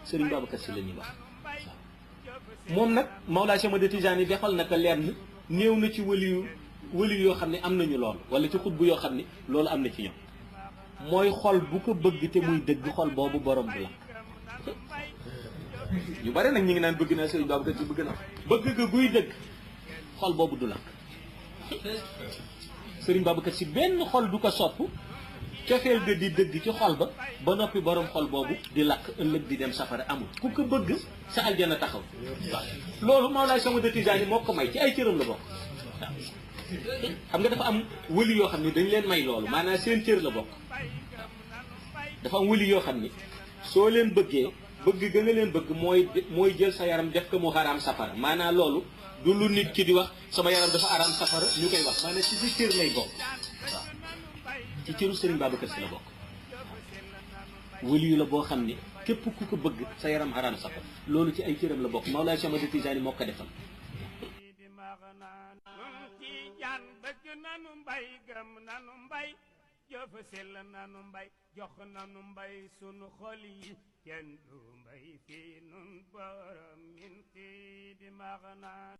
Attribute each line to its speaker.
Speaker 1: Serigne Babacar Sy la ñuy wax moom nag Mawlaay Cheikh Ahmad Tijaani defal naka lenn néew na ci wëli yoo xam ne am nañu lool wala ci xutbu yoo xam ne loolu am na ci ñoom mooy xol bu ko bëgg te muy dëgg xol boobu borom du lakk ñu bare nag ñu ngi naan bëgg naa Serigne Babacar Sy bëgg na bëgg ga guy dëgg xol boobu du lakk Serigne Babacar Sy benn xol du ko sopp cofeel ga di dëgg ci xol ba noppi borom xol boobu di lakk ëllëg di dem safara amul ku ko bëgg sa aljana taxaw waaw loolu Mawlaay Cheikh Ahmad Tijaani moo ko may ci ay cëram la bokk waaw xam nga dafa am wëli yoo xam ne dañ leen may loolu maanaam seen cër la bokk dafa am wëli yoo xam ni soo leen bëggee bëgg ga nga leen bëgg mooy jël sa yaram def ko mu xaraam safara maanaam loolu du lu nit ki di wax sama yaram dafa araam safara ñu koy wax maanaam ci sa cër lay bokk waaw ci cëru Serigne Babacar Sy la bokk wëli yu la boo xam ne képp ku ko bëgg sa yaram araam safara loolu ci ay cëram la bokk Mawlaay Cheikh Ahmad Tijaani moo ko defal
Speaker 2: bëgg nanu mbay gëm nanu mbay jëf sell nanu mbay jox nanu mbay sunu xol yi kenn du mbay fii nun borom min ti di max naan